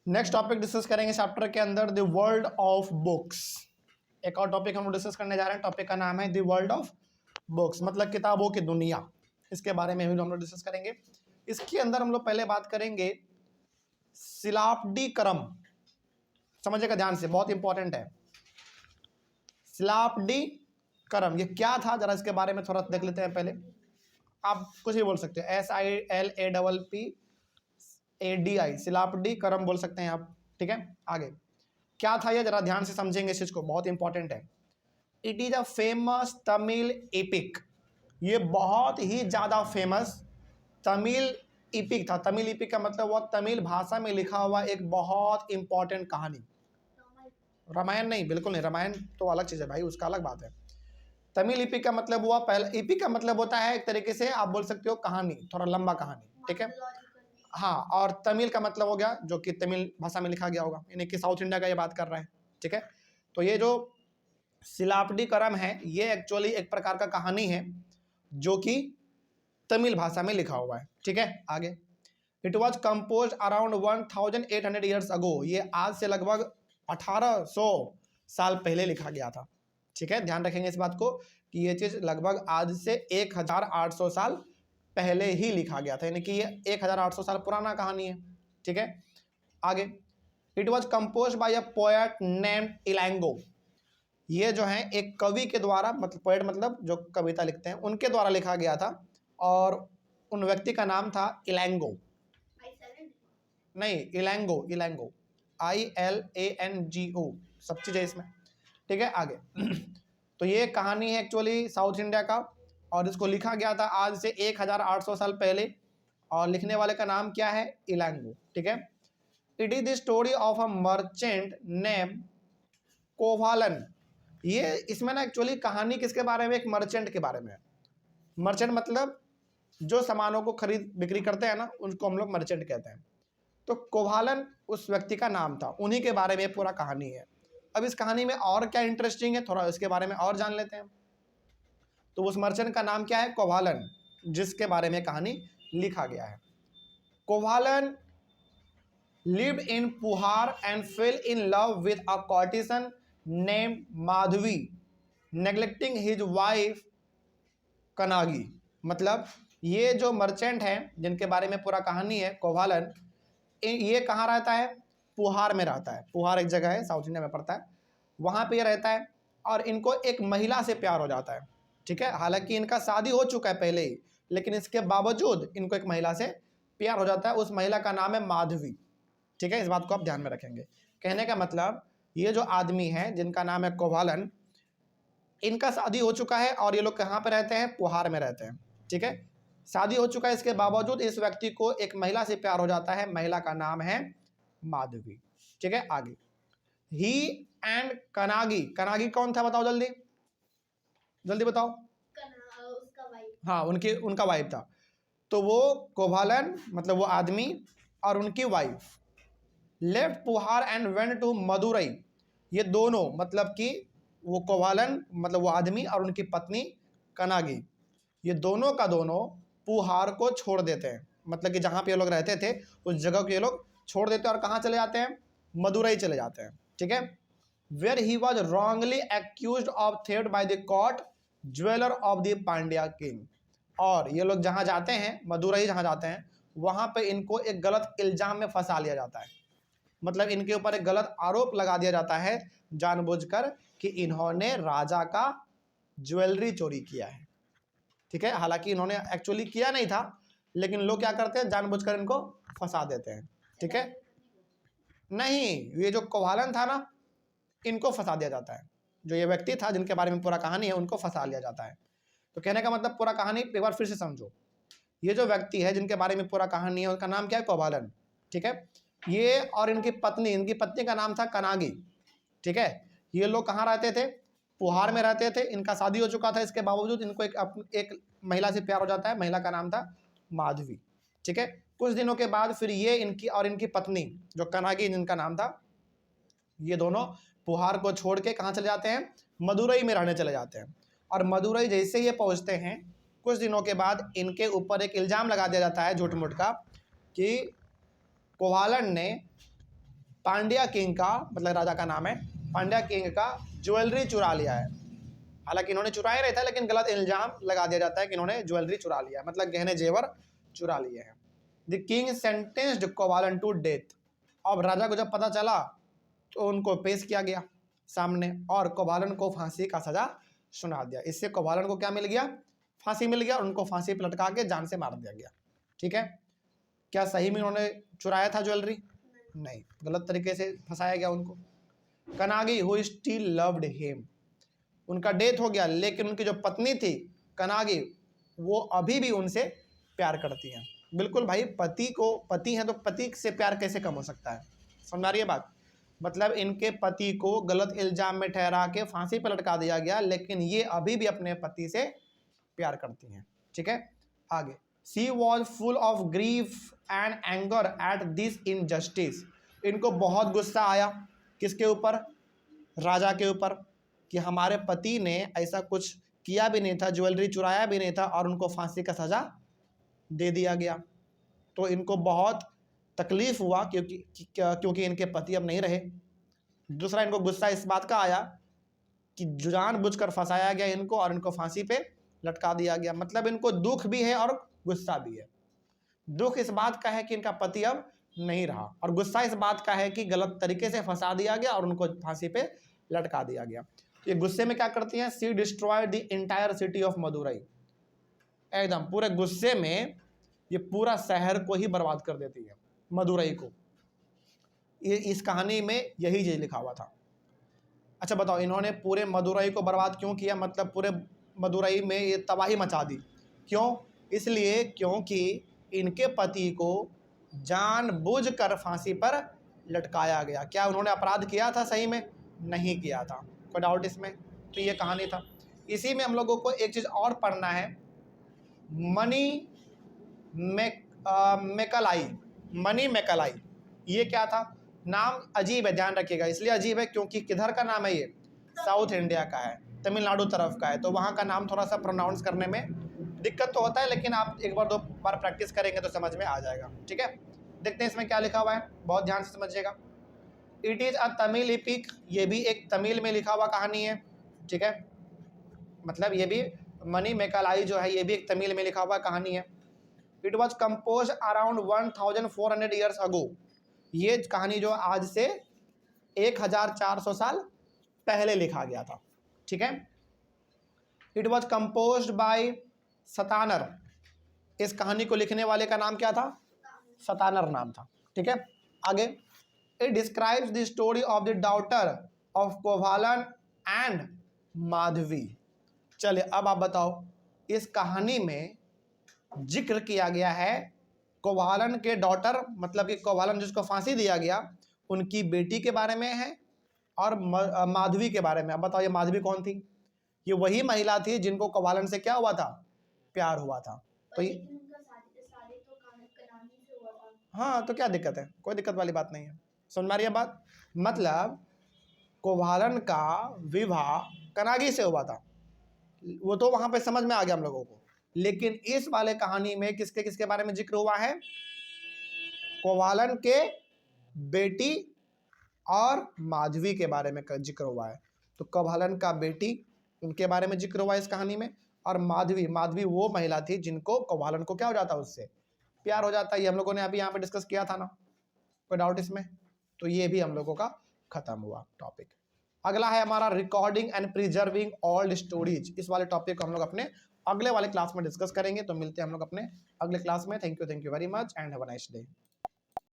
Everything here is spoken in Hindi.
नेक्स्ट टॉपिक डिस्कस करेंगे चैप्टर के अंदर द वर्ल्ड ऑफ बुक्स। एक और टॉपिक हम लोग डिस्कस करने जा रहे हैं। टॉपिक का नाम है द वर्ल्ड ऑफ बुक्स, मतलब किताबों की दुनिया। इसके बारे में भी हम लोग डिस्कस करेंगे। इसके अंदर हम लोग पहले बात करेंगे सिलापडी क्रम। समझिएगा ध्यान से, बहुत इंपॉर्टेंट है। सिलापडी क्रम ये क्या था, जरा इसके बारे में थोड़ा देख लेते हैं। पहले आप कुछ भी बोल सकते हैं, SILAPPADI, सिलापडी क्रम बोल सकते हैं आप। ठीक है, आगे क्या था ये, जरा ध्यान से समझेंगे इस चीज को, बहुत इंपॉर्टेंट है। It is a famous Tamil epic. ये बहुत ही ज्यादा फेमस तमिल इपिक था। तमिल इपिक का मतलब वो तमिल भाषा में लिखा हुआ एक बहुत इंपॉर्टेंट कहानी। रामायण नहीं, बिल्कुल नहीं, रामायण तो अलग चीज है भाई, उसका अलग बात है। तमिल इपिक का मतलब हुआ पहला, इपिक का मतलब होता है एक तरीके से आप बोल सकते हो कहानी, थोड़ा लंबा कहानी। ठीक है, हाँ, और तमिल का मतलब हो गया जो कि तमिल भाषा में लिखा गया होगा, यानी कि साउथ इंडिया का ये बात कर रहा है। ठीक है, तो ये जो सिलापडी क्रम है ये एक्चुअली एक प्रकार का कहानी है जो कि तमिल भाषा में लिखा हुआ है। ठीक है, आगे it was compose around 1800 years ago. ये आज से लगभग 1800 साल पहले लिखा गया था। ठीक है, ध्यान रखेंगे इस बात को कि ये चीज लगभग आज से 1800 साल पहले ही लिखा गया था, यानी कि ये 1800 साल पुराना कहानी है। ठीक है, आगे it was composed by a poet named Ilango. ये जो है एक कवि के द्वारा, मतलब पोएट मतलब जो कविता लिखते हैं उनके द्वारा लिखा गया था, और उन व्यक्ति का नाम था इलैंगो। नहीं, इलैंगो, इलैंगो, ILANGO, सब चीज़ है इसमें। ठीक है, आगे तो ये कहानी है एक्चुअली साउथ इंडिया का, और इसको लिखा गया था आज से 1800 साल पहले, और लिखने वाले का नाम क्या है, इलैंगो। ठीक है, it is the story of a merchant name Kovalan. ये इसमें ना एक्चुअली कहानी किसके बारे में, एक मर्चेंट के बारे में है। मर्चेंट मतलब जो सामानों को खरीद बिक्री करते हैं ना, उनको हम लोग मर्चेंट कहते हैं। तो कोवालन उस व्यक्ति का नाम था, उन्हीं के बारे में पूरा कहानी है। अब इस कहानी में और क्या इंटरेस्टिंग है, थोड़ा इसके बारे में और जान लेते हैं। तो उस मर्चेंट का नाम क्या है, कोवालन, जिसके बारे में कहानी लिखा गया है। कोवालन lived in Puhar and fell in love with a courtesan named Madhavi, neglecting his wife कनागी। मतलब ये जो मर्चेंट हैं जिनके बारे में पूरा कहानी है, कोवालन, ये कहाँ रहता है, पुहार में रहता है। पुहार एक जगह है, साउथ इंडिया में पड़ता है, वहाँ पे ये रहता है, और इनको एक महिला से प्यार हो जाता है। ठीक है, हालांकि इनका शादी हो चुका है पहले ही, लेकिन इसके बावजूद इनको एक महिला से प्यार हो जाता है। उस महिला का नाम है माधवी। ठीक है, इस बात को आप ध्यान में रखेंगे। कहने का मतलब ये जो आदमी है जिनका नाम है कोवालन, इनका शादी हो चुका है, और ये लोग कहाँ पे रहते हैं, पुहार में रहते हैं। ठीक है, शादी हो चुका है, इसके बावजूद इस व्यक्ति को एक महिला से प्यार हो जाता है, महिला का नाम है माधवी। ठीक है, आगे ही एंड कनागी। कनागी कौन था, बताओ जल्दी जल्दी बताओ। उसका वाइफ। हाँ, उनका वाइफ था। तो वो कोवालन मतलब वो आदमी और उनकी wife left Puhar and went to Madurai. ये दोनों मतलब कि वो कोवालन मतलब वो आदमी और उनकी पत्नी कनागी, ये दोनों का दोनों पुहार को छोड़ देते हैं। मतलब कि जहाँ पे ये लोग रहते थे उस जगह को ये लोग छोड़ देते हैं, और कहाँ चले जाते हैं, मदुरई चले जाते हैं। ठीक है, where he was wrongly accuse of theft by the court jeweller of the Pandya king. और ये लोग जहाँ जाते हैं, मदुरई जहाँ जाते हैं, वहाँ पे इनको एक गलत इल्जाम में फंसा लिया जाता है। मतलब इनके ऊपर एक गलत आरोप लगा दिया जाता है जानबूझकर कि इन्होंने राजा का ज्वेलरी चोरी किया है। ठीक है, हालांकि इन्होंने एक्चुअली किया नहीं था, लेकिन लोग क्या करते हैं, जानबूझकर इनको फंसा देते हैं। ठीक है, नहीं, ये जो कोवालन था ना, इनको फंसा दिया जाता है। जो ये व्यक्ति था जिनके बारे में पूरा कहानी है, उनको फंसा लिया जाता है। तो कहने का मतलब पूरा कहानी एक बार फिर से समझो। ये जो व्यक्ति है जिनके बारे में पूरा कहानी है, उनका नाम क्या है, कोवालन। ठीक है, ये और इनकी पत्नी का नाम था कनागी। ठीक है, ये लोग कहाँ रहते थे, पुहार में रहते थे। इनका शादी हो चुका था, इसके बावजूद इनको एक महिला से प्यार हो जाता है, महिला का नाम था माधवी। ठीक है, कुछ दिनों के बाद फिर ये इनकी और इनकी पत्नी जो कनागी जिनका नाम था, ये दोनों पुहार को छोड़ के कहाँ चले जाते हैं, मदुरई में रहने चले जाते हैं। और मदुरई जैसे ये पहुँचते हैं, कुछ दिनों के बाद इनके ऊपर एक इल्ज़ाम लगा दिया जाता है झूठ मूठ का कि कोवालन ने पांड्या किंग का, मतलब राजा का नाम है, पांड्या किंग का ज्वेलरी चुरा लिया है। हालांकि इन्होंने चुराया नहीं था, लेकिन गलत इल्जाम लगा दिया जाता है कि इन्होंने ज्वेलरी चुरा लिया, मतलब गहने जेवर चुरा लिए हैं। The king sentenced Kovalan to death. अब राजा को जब पता चला तो उनको पेश किया गया सामने और कोवालन को फांसी का सजा सुना दिया। इससे कोवालन को क्या मिल गया? फांसी मिल गया और उनको फांसी पर लटका के जान से मार दिया गया। ठीक है, क्या सही में उन्होंने चुराया था ज्वेलरी? नहीं, गलत तरीके से फंसाया गया उनको। कनागी हु स्टिल लव्ड हिम, उनका डेथ हो गया, लेकिन उनकी जो पत्नी थी कनागी, वो अभी भी उनसे प्यार करती हैं। बिल्कुल भाई, पति हैं तो पति से प्यार कैसे कम हो सकता है? समझ आ रही है बात? मतलब इनके पति को गलत इल्जाम में ठहरा के फांसी पर लटका दिया गया, लेकिन ये अभी भी अपने पति से प्यार करती हैं। ठीक है, आगे। She was full of grief and anger at this injustice. इनको बहुत गुस्सा आया, किसके ऊपर? राजा के ऊपर, कि हमारे पति ने ऐसा कुछ किया भी नहीं था, ज्वेलरी चुराया भी नहीं था और उनको फांसी का सज़ा दे दिया गया। तो इनको बहुत तकलीफ हुआ क्योंकि इनके पति अब नहीं रहे। दूसरा, इनको गुस्सा इस बात का आया कि जानबूझकर फंसाया गया इनको और इनको फांसी पे लटका दिया गया। मतलब इनको दुख भी है और गुस्सा भी है। दुख इस बात का है कि इनका पति अब नहीं रहा, और गुस्सा इस बात का है कि गलत तरीके से फंसा दिया गया और उनको फांसी पे लटका दिया गया। ये गुस्से में क्या करती हैं? She destroyed the entire city of Madurai. एकदम पूरे गुस्से में ये पूरा शहर को ही बर्बाद कर देती है, मदुरई को। ये इस कहानी में यही चीज लिखा हुआ था। अच्छा बताओ, इन्होंने पूरे मदुरई को बर्बाद क्यों किया? मतलब पूरे मदुरई में ये तबाही मचा दी। क्यों? इसलिए क्योंकि इनके पति को जानबूझकर फांसी पर लटकाया गया। क्या उन्होंने अपराध किया था? सही में नहीं किया था, कोई डाउट इसमें? तो ये कहानी था। इसी में हम लोगों को एक चीज़ और पढ़ना है, मनी मैकालाई। मनी मैकालाई ये क्या था? नाम अजीब है, ध्यान रखिएगा। इसलिए अजीब है क्योंकि किधर का नाम है ये? साउथ इंडिया का है, तमिलनाडु तरफ का है, तो वहाँ का नाम थोड़ा सा प्रोनाउंस करने में दिक्कत तो होता है, लेकिन आप एक बार दो बार प्रैक्टिस करेंगे तो समझ में आ जाएगा। ठीक है, देखते हैं इसमें क्या लिखा हुआ है, बहुत ध्यान से समझिएगा। It is a Tamil epic, ये भी एक तमिल में लिखा हुआ कहानी है। ठीक है, मतलब ये भी मनी मैकालाई जो है ये भी एक तमिल में लिखा हुआ कहानी है। It was compose around 1400 years ago. ये कहानी जो आज से 1400 साल पहले लिखा गया था। ठीक है, इट वॉज कंपोज बाय सतानर। इस कहानी को लिखने वाले का नाम क्या था? सतानर नाम था। ठीक है, आगे। It describes the story of the daughter of Kovalan and Madhavi. चलिए अब आप बताओ, इस कहानी में जिक्र किया गया है कोवालन के डॉटर, मतलब कि कोवालन जिसको फांसी दिया गया, उनकी बेटी के बारे में है और माधवी के बारे में। अब बताओ ये माधवी कौन थी? ये वही महिला थी जिनको कोवालन से क्या हुआ था? प्यार हुआ था। तो ये हाँ, तो क्या दिक्कत है? कोई दिक्कत वाली बात नहीं है। समझ में आ रही है बात? मतलब कोवालन का विवाह कनागी से हुआ था, वो तो वहां पे समझ में आ गया हम लोगों को। लेकिन इस वाले कहानी में किसके किसके बारे में जिक्र हुआ है? कोवालन के बेटी और माधवी के बारे में जिक्र हुआ है। तो कोवालन का बेटी, उनके बारे में जिक्र हुआ है इस कहानी में, और माधवी वो महिला थी जिनको कोवालन को क्या हो जाता है? उससे प्यार हो जाता है। ये हम लोगों ने अभी यहाँ पे डिस्कस किया था ना, कोई डाउट इसमें? तो ये भी हम लोगों का खत्म हुआ टॉपिक। अगला है हमारा recording and preserving old stories. इस वाले टॉपिक को हम लोग अपने अगले वाले क्लास में डिस्कस करेंगे। तो मिलते हैं हम लोग अपने अगले क्लास में। Thank you very much and have a nice day.